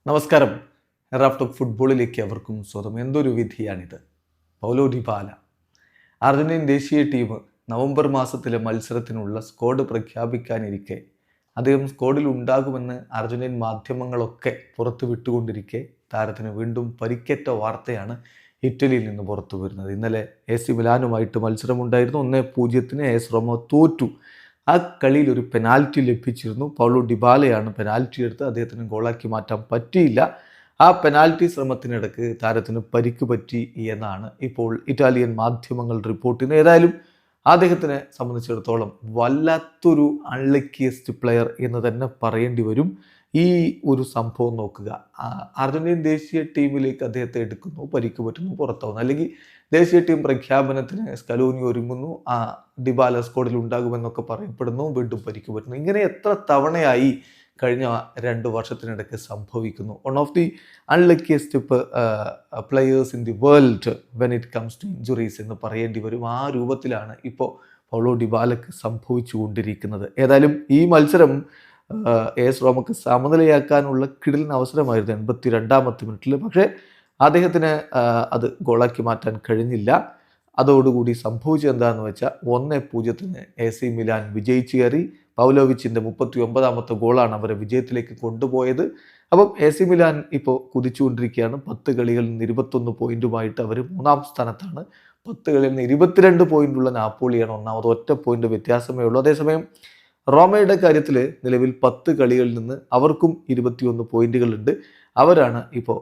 നമസ്കാരം. റാഫ് ഫുട്ബോളിലേക്ക് അവർക്കും സ്വന്തം. എന്തൊരു വിധിയാണിത്. പൗലോ ഡിബാല, അർജന്റീൻ ദേശീയ ടീം നവംബർ മാസത്തിലെ മത്സരത്തിനുള്ള സ്ക്വാഡ് പ്രഖ്യാപിക്കാനിരിക്കെ അദ്ദേഹം സ്ക്വാഡിൽ ഉണ്ടാകുമെന്ന് അർജന്റീൻ മാധ്യമങ്ങളൊക്കെ പുറത്തു വിട്ടുകൊണ്ടിരിക്കെ താരത്തിന് വീണ്ടും പരിക്കേറ്റ വാർത്തയാണ് ഇറ്റലിയിൽ നിന്ന് പുറത്തു വരുന്നത്. ഇന്നലെ AC മിലാനുമായിട്ട് മത്സരമുണ്ടായിരുന്നു. 1-0 AS റോമ തോറ്റു. ആ കളിയിൽ ഒരു പെനാൽറ്റി ലഭിച്ചിരുന്നു. പൗലോ ഡിബാലയാണ് പെനാൽറ്റി എടുത്ത് അദ്ദേഹത്തിന് ഗോളാക്കി മാറ്റാൻ പറ്റിയില്ല. ആ പെനാൽറ്റി ശ്രമത്തിനിടക്ക് താരത്തിന് പരിക്ക് പറ്റി എന്നാണ് ഇപ്പോൾ ഇറ്റാലിയൻ മാധ്യമങ്ങൾ റിപ്പോർട്ട് ചെയ്യുന്നത്. ഏതായാലും അദ്ദേഹത്തിനെ സംബന്ധിച്ചിടത്തോളം വല്ലാത്തൊരു അൺലക്കിയസ്റ്റ് പ്ലെയർ എന്ന് തന്നെ പറയേണ്ടി വരും. ഈ ഒരു സംഭവം നോക്കുക. അർജന്റീൻ ദേശീയ ടീമിലേക്ക് അദ്ദേഹത്തെ എടുക്കുന്നു, പരിക്ക് പറ്റുന്നു, പുറത്താവുന്നു. അല്ലെങ്കിൽ ദേശീയ ടീം പ്രഖ്യാപനത്തിന് സ്കലോനി ഒരുങ്ങുന്നു, ഡിബാല സ്ക്വാഡിൽ ഉണ്ടാകുമെന്നൊക്കെ പറയപ്പെടുന്നു, വീണ്ടും പരിക്ക് പറ്റുന്നു. ഇങ്ങനെ എത്ര തവണയായി കഴിഞ്ഞ 2 വർഷത്തിനിടയ്ക്ക് സംഭവിക്കുന്നു. One of the unluckiest players in the world when it comes to injuries എന്ന് പറയേണ്ടി വരും. ആ രൂപത്തിലാണ് ഇപ്പോൾ പൗലോ ഡിബാലക്ക് സംഭവിച്ചു കൊണ്ടിരിക്കുന്നത്. ഏതായാലും ഈ മത്സരം AS റോമക്ക് സമനിലയാക്കാനുള്ള കിടിലൻ അവസരമായിരുന്നു 82ാമത്തെ മിനിറ്റിൽ. പക്ഷേ അദ്ദേഹത്തിന് അത് ഗോളാക്കി മാറ്റാൻ കഴിഞ്ഞില്ല. അതോടുകൂടി സംഭവിച്ചത് എന്താണെന്ന് വെച്ചാൽ 1-0 AC മിലാൻ വിജയിച്ചു കയറി. പൗലോവിച്ചിൻ്റെ 39ാമത്തെ ഗോളാണ് അവരെ വിജയത്തിലേക്ക് കൊണ്ടുപോയത്. അപ്പം AC മിലാൻ ഇപ്പോൾ കുതിച്ചുകൊണ്ടിരിക്കുകയാണ്. 10 കളികളിൽ നിന്ന് 21 പോയിന്റുമായിട്ട് അവർ 3ാം സ്ഥാനത്താണ്. 10 കളിയിൽ നിന്ന് 22 പോയിന്റുള്ള നാപ്പോളിയാണ് ഒന്നാമത്. ഒറ്റ പോയിന്റ് വ്യത്യാസമേ ഉള്ളൂ. അതേസമയം റോമയുടെ കാര്യത്തിൽ നിലവിൽ 10 കളികളിൽ നിന്ന് അവർക്കും 21 പോയിന്റുകളുണ്ട്. അവരാണ് ഇപ്പോൾ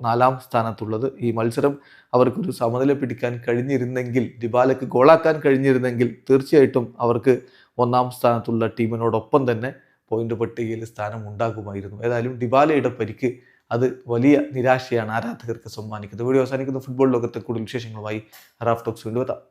4ാം സ്ഥാനത്തുള്ളത്. ഈ മത്സരം അവർക്കൊരു സമനില പിടിക്കാൻ കഴിഞ്ഞിരുന്നെങ്കിൽ, ഡിബാലക്ക് ഗോളാക്കാൻ കഴിഞ്ഞിരുന്നെങ്കിൽ തീർച്ചയായിട്ടും അവർക്ക് 1ാം സ്ഥാനത്തുള്ള ടീമിനോടൊപ്പം തന്നെ പോയിന്റ് പട്ടികയിൽ സ്ഥാനം ഉണ്ടാകുമായിരുന്നു. ഏതായാലും ഡിബാലയുടെ പരിക്ക് അത് വലിയ നിരാശയാണ് ആരാധകർക്ക് സമ്മാനിക്കുന്നത്. വീഡിയോ അവസാനിക്കുന്ന. ഫുട്ബോൾ ലോകത്തെ കൂടുതൽ വിശേഷങ്ങളുമായി റാഫ് ടോക്സ് വീണ്ടും എത്താം.